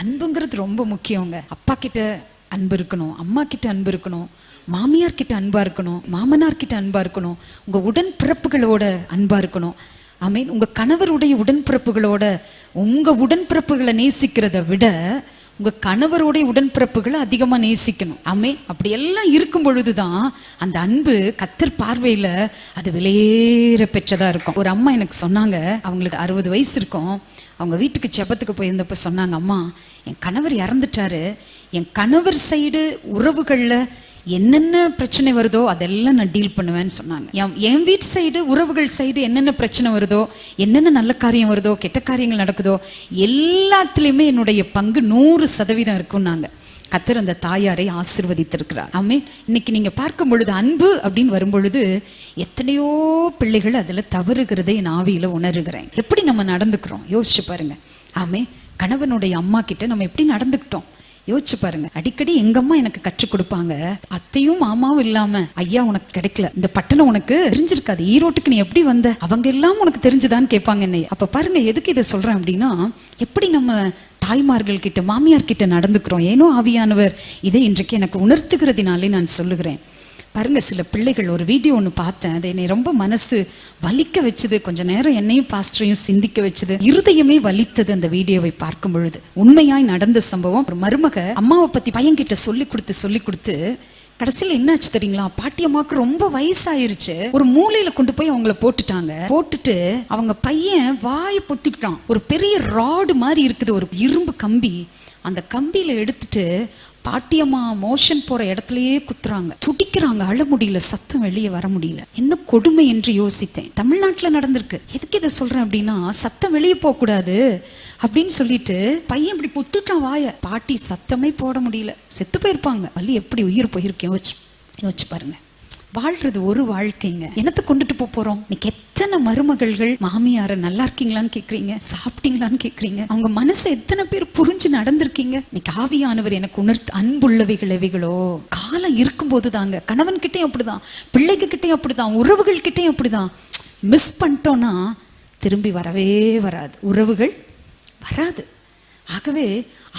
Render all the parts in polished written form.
அன்புங்கிறது ரொம்ப முக்கியங்க. அப்பா கிட்ட அன்பு இருக்கணும், அம்மா கிட்ட அன்பு இருக்கணும், மாமியார் கிட்ட அன்பா இருக்கணும், மாமனார் கிட்ட அன்பா இருக்கணும், உங்க உடன்பிறப்புகளோட அன்பா இருக்கணும். ஆமீன். உங்க கணவருடைய உடன்பிறப்புகளோட, உங்க உடன்பிறப்புகளை நேசிக்கிறத விட உங்க கணவருடைய உடன்பிறப்புகளை அதிகமா நேசிக்கணும். ஆமீன். அப்படி எல்லாம் இருக்கும் பொழுதுதான் அந்த அன்பு கர்த்தர் பார்வையில அது விலையேற பெற்றதா இருக்கும். ஒரு அம்மா எனக்கு சொன்னாங்க, அவங்களுக்கு 60 வயசு இருக்கும். அவங்க வீட்டுக்கு ஜெபத்துக்கு போயிருந்தப்ப சொன்னாங்க, அம்மா என் கணவர் இறந்துட்டாரு, என் கணவர் சைடு உறவுகள்ல என்னென்ன பிரச்சனை வருதோ அதெல்லாம் நான் டீல் பண்ணுவேன்னு சொன்னாங்க. என் வீட்டு சைடு உறவுகள் சைடு என்னென்ன பிரச்சனை வருதோ, என்னென்ன நல்ல காரியம் வருதோ, கெட்ட காரியங்கள் நடக்குதோ, எல்லாத்துலயுமே என்னுடைய பங்கு 100% இருக்கும்னாங்க. கர்த்தர் அந்த தாயாரை ஆசீர்வதித்திருக்கிறார். ஆமென். இன்னைக்கு நீங்க பார்க்கும் பொழுது அன்பு அப்படின்னு வரும் பொழுது எத்தனையோ பிள்ளைகள் அதுல தவறுகிறதை என் ஆவியில உணர்கிறேன். எப்படி நம்ம நடந்துக்கிறோம் யோசிச்சு பாருங்க. ஆமென். கணவனுடைய அம்மா கிட்ட நம்ம எப்படி நடந்துக்கிட்டோம் யோசிச்சு பாருங்க. அடிக்கடி எங்க அம்மா எனக்கு கற்றுக் கொடுப்பாங்க, அத்தையும் மாமாவும் இல்லாம ஐயா உனக்கு கிடைக்கல, இந்த பட்டணம் உனக்கு தெரிஞ்சிருக்காது, ஈரோட்டுக்கு நீ எப்படி வந்த, அவங்க எல்லாம் உனக்கு தெரிஞ்சுதான்னு கேட்பாங்க என்னைய. அப்ப பாருங்க எதுக்கு இதை சொல்றேன் அப்படின்னா, எப்படி நம்ம தாய்மார்கள் கிட்ட மாமியார் கிட்ட நடந்துக்கிறோம். ஏனோ ஆவியானவர் இதை இன்றைக்கு எனக்கு உணர்த்துகிறதுனாலே நான் சொல்லுகிறேன். பாருங்க, சில பிள்ளைகள், ஒரு வீடியோ ஒன்று பார்த்தேன், அது என்னை ரொம்ப மனசு வலிக்க வச்சுது. கொஞ்ச நேரம் என்னையும் பாஸ்டரையும் சிந்திக்க வச்சுது, இருதயமே வலித்தது அந்த வீடியோவை பார்க்கும் பொழுது. உண்மையாய் நடந்த சம்பவம். ஒரு மருமக அம்மாவை பத்தி பையன்கிட்ட சொல்லி கொடுத்து கடைசியில் என்னாச்சு தெரியுங்களா, பாட்டியம்மாவுக்கு ரொம்ப வயசாயிருச்சு, ஒரு மூலையில கொண்டு போய் அவங்கள போட்டுட்டாங்க. போட்டுட்டு அவங்க பையன் வாயை பொத்திக்கிட்டான். ஒரு பெரிய ராடு மாதிரி இருக்குது, ஒரு இரும்பு கம்பி, அந்த கம்பியில எடுத்துட்டு பாட்டியம்மா மோஷன் போற இடத்துலயே குத்துறாங்க, துடிக்கிறாங்க, அழ முடியல, சத்தம் வெளியே வர முடியல. என்ன கொடுமை என்று யோசித்தேன். தமிழ்நாட்டுல நடந்திருக்கு. எதுக்கு இதை சொல்றேன் அப்படின்னா, சத்தம் வெளியே போக கூடாது அப்படின்னு சொல்லிட்டு பையன் இப்படி புத்துட்டான் வாய, பாட்டி சத்தமே போட முடியல, செத்து போயிருப்பாங்க. வலி எப்படி உயிர் போயிருக்கேன் யோசிச்சு பாருங்க. வாழ்றது ஒரு வாழ்க்கைங்க, என்னத்தை கொண்டுட்டு போறோம்? இன்னைக்கு எத்தனை மருமகள்கள் மாமியார நல்லா இருக்கீங்களான்னு கேக்குறீங்க, சாப்பிட்டீங்களான்னு கேக்குறீங்க, அவங்க மனசை எத்தனை பேர் புரிஞ்சு நடந்திருக்கீங்க? இன்னைக்கு ஆவியானவர் எனக்கு உணர்த்து, அன்புள்ளவைகள் எவைகளோ காலம் இருக்கும்போது தாங்க. கணவன் கிட்டையும் அப்படிதான், பிள்ளைங்க கிட்டையும் அப்படிதான், உறவுகள் கிட்டையும் அப்படிதான். மிஸ் பண்ணிட்டோம்னா திரும்பி வரவே வராது, உறவுகள் வராது. ஆகவே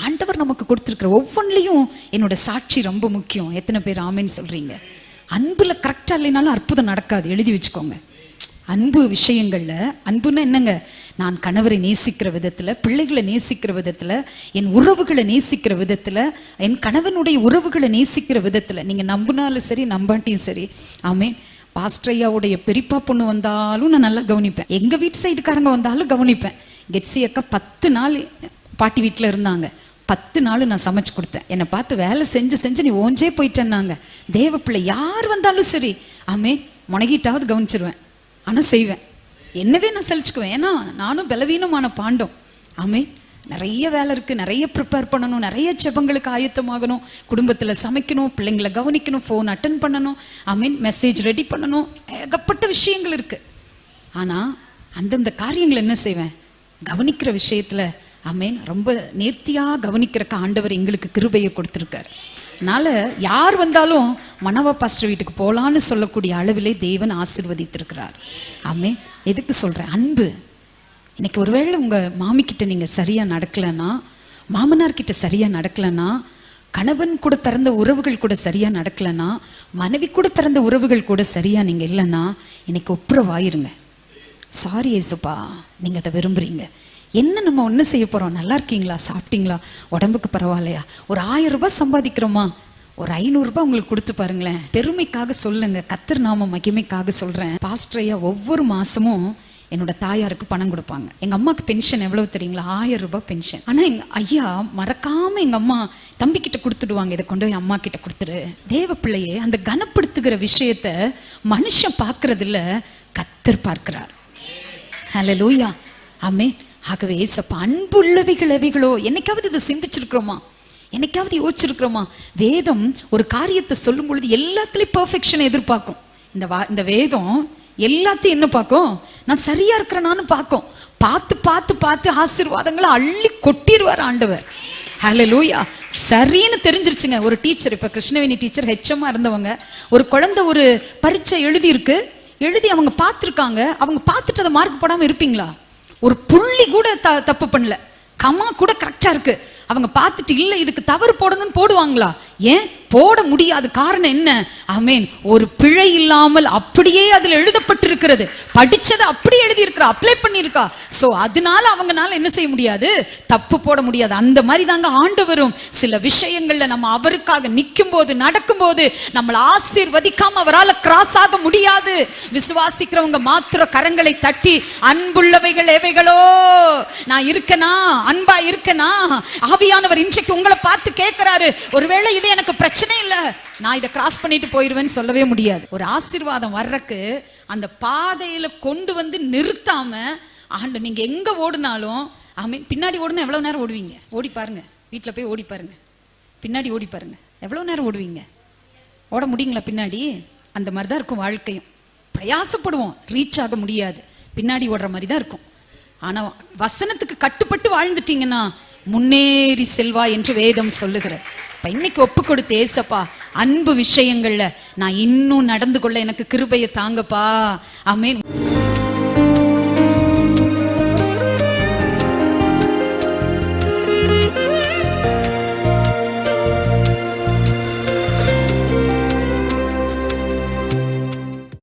ஆண்டவர் நமக்கு கொடுத்திருக்கிற ஒவ்வொன்றிலையும் என்னோட சாட்சி ரொம்ப முக்கியம். எத்தனை பேர் ஆமேன்னு சொல்றீங்க? அன்புல கரெக்டா இல்லைனாலும் அற்புதம் நடக்காது, எழுதி வச்சுக்கோங்க. அன்பு விஷயங்கள்ல, அன்புன்னா என்னங்க, நான் கணவரை நேசிக்கிற விதத்துல, பிள்ளைகளை நேசிக்கிற விதத்துல, என் உறவுகளை நேசிக்கிற விதத்துல, என் கணவனுடைய உறவுகளை நேசிக்கிற விதத்துல, நீங்க நம்பினாலும் சரி நம்பாட்டியும் சரி. ஆமென். பாஸ்டரையாவுடைய பெரியப்பா பொண்ணு வந்தாலும் நான் நல்லா கவனிப்பேன், எங்க வீட்டு சைடுக்காரங்க வந்தாலும் கவனிப்பேன். கெட்சி அக்கா 10 நாள் பாட்டி வீட்டுல இருந்தாங்க, 10 நாள் நான் சமைச்சு கொடுத்தேன். என்னை பார்த்து வேலை செஞ்சு நீ ஓஞ்சே போயிட்டேன்னாங்க. தேவ பிள்ளை யார் வந்தாலும் சரி, ஆமே முனகிட்டாவது கவனிச்சிருவேன், ஆனா செய்வேன். என்னவே நான் சலிச்சுக்குவேன், ஏன்னா நானும் பலவீனமான பாண்டம். ஆமே நிறைய வேலை இருக்கு, நிறைய ப்ரிப்பேர் பண்ணணும், நிறைய ஜெபங்களுக்கு ஆயத்தமாகணும், குடும்பத்துல சமைக்கணும், பிள்ளைங்களை கவனிக்கணும், ஃபோன் அட்டன் பண்ணணும், மெசேஜ் ரெடி பண்ணணும், ஏகப்பட்ட விஷயங்கள் இருக்கு. ஆனா அந்தந்த காரியங்கள் என்ன செய்வேன், கவனிக்கிற விஷயத்துல ஆமென் ரொம்ப நேர்த்தியா கவனிக்கிறக்க ஆண்டவர் எங்களுக்கு கிருபையை கொடுத்திருக்காரு. அதனால யார் வந்தாலும் மனவா பாஸ்டர் வீட்டுக்கு போலான்னு சொல்லக்கூடிய அளவிலே தேவன் ஆசீர்வதித்திருக்கிறார். ஆமென். எதுக்கு சொல்றேன், அன்பு. இன்னைக்கு ஒருவேளை உங்க மாமி கிட்ட நீங்க சரியா நடக்கலன்னா, மாமனார் கிட்ட சரியா நடக்கலன்னா, கணவன் கூட திறந்த உறவுகள் கூட சரியா நடக்கலன்னா, மனைவி கூட திறந்த உறவுகள் கூட சரியா நீங்க இல்லைன்னா, இன்னைக்கு ஒப்புரவாயிருங்க. சாரி ஏசுப்பா, நீங்க அதை விரும்புறீங்க. என்ன நம்ம ஒன்று செய்ய போறோம், நல்லா இருக்கீங்களா, சாப்பிட்டீங்களா, உடம்புக்கு பரவாயில்லையா, ஒரு 1000 ரூபாய் சம்பாதிக்கிறோமா, ஒரு 500 ரூபாய் உங்களுக்கு கொடுத்து பாருங்களேன். பெருமைக்காக சொல்லுங்க, கர்த்தர் நாம மகிமைக்காக சொல்றேன். பாஸ்டரையா ஒவ்வொரு மாசமும் என்னோட தாயாருக்கு பணம் கொடுப்பாங்க. எங்க அம்மாக்கு பென்ஷன் எவ்வளவு தெரியுங்களா, 1000 ரூபாய் பென்ஷன். ஆனா எங்க ஐயா மறக்காம எங்க அம்மா தம்பி கிட்ட கொடுத்துடுவாங்க, இதை கொண்டு போய் அம்மா கிட்ட கொடுத்துரு. தேவ பிள்ளையே, அந்த கனப்படுத்துகிற விஷயத்த மனுஷன் பார்க்கறது இல்ல, கர்த்தர் பார்க்கிறார். ஹல்லேலூயா. ஆமென். ஆகவே ஏசப்பா அன்புள்ளவைகள் எவைகளோ, என்னைக்காவது இதை சிந்திச்சிருக்கிறோமா, என்னைக்காவது யோசிச்சிருக்கிறோமா? வேதம் ஒரு காரியத்தை சொல்லும் பொழுது எல்லாத்துலயும் பெர்ஃபெக்ஷன் எதிர்பார்க்கும். இந்த வேதம் எல்லாத்தையும் என்ன பார்க்கும், நான் சரியா இருக்கிறேனான்னு பார்க்கும். பார்த்து பார்த்து பார்த்து ஆசீர்வாதங்களை அள்ளி கொட்டிடுவார் ஆண்டவர். ஹல்லேலூயா. சரின்னு தெரிஞ்சிருச்சுங்க. ஒரு டீச்சர், இப்ப கிருஷ்ணவேணி டீச்சர் ஹெச்எம்மா இருந்தவங்க, ஒரு குழந்தை ஒரு பரீட்சை எழுதி அவங்க பார்த்துருக்காங்க. அவங்க பார்த்துட்டு அதை மார்க் போடாம இருப்பீங்களா? ஒரு புள்ளி கூட தப்பு பண்ணல, கமா கூட கரெக்டா இருக்கு. அவங்க பார்த்துட்டு இல்ல இதுக்கு தவறு போடணும்னு போடுவாங்களா? ஏன் போட முடியாது? காரணம் என்ன? ஆமென். ஒரு பிழை இல்லாமல் அப்படியே அதுல எழுதப்பட்டிருக்கிறது. படிச்சதை அப்படியே எழுதி இருக்கா, அப்ளை பண்ணிருக்கா. சோ அதனால அவங்கனால என்ன செய்ய முடியாது? தப்பு போட முடியாது. அந்த மாதிரி தாங்க ஆண்டவரும் சில விஷயங்கள்ல நம்ம அவருக்காக நிற்கும் போது, நடக்கும் போது நம்மளை ஆசீர்வதிக்காம அவரால் கிராஸ் ஆக முடியாது. விசுவாசிக்கிறவங்க மாத்திர கரங்களை தட்டி, அன்புள்ளவைகள் எவைகளோ, நான் இருக்கனா, அன்பா இருக்கனா? ஆவியானவர் இன்றைக்கு உங்களை பார்த்து கேட்கிறாரு. ஒருவேளை இது எனக்கு பிரச்சனை இல்ல, நான் இதை கிராஸ் பண்ணிட்டு போயிருவேன்னு சொல்லவே முடியாது. ஒரு ஆசீர்வாதம் வர்றக்கு அந்த பாதையில கொண்டு வந்து நிறுத்தாம, ஆண்டு நீங்க எங்க ஓடினாலும், ஆமென். பின்னாடி ஓடுனா எவ்வளவு நேரம் ஓடுவீங்க? ஓடி பாருங்க, வீட்டுல போய் ஓடி பாருங்க, பின்னாடி ஓடி பாருங்க, எவ்வளவு நேரம் ஓடுவீங்க? ஓட முடியுங்களா பின்னாடி? அந்த மாதிரிதான் இருக்கும் வாழ்க்கையும். பிரயாசப்படுவோம், ரீச் ஆக முடியாது, பின்னாடி ஓடுற மாதிரி தான் இருக்கும். ஆனா வசனத்துக்கு கட்டுப்பட்டு வாழ்ந்துட்டீங்கன்னா முன்னேறி செல்வா என்று வேதம் சொல்லுகிறது. இன்னைக்கு ஒப்பு கொடுத்து, ஏசப்பா அன்பு விஷயங்கள்ல நான் இன்னும் நடந்து கொள்ள எனக்கு கிருபையை தாங்கப்பா. ஆமென்.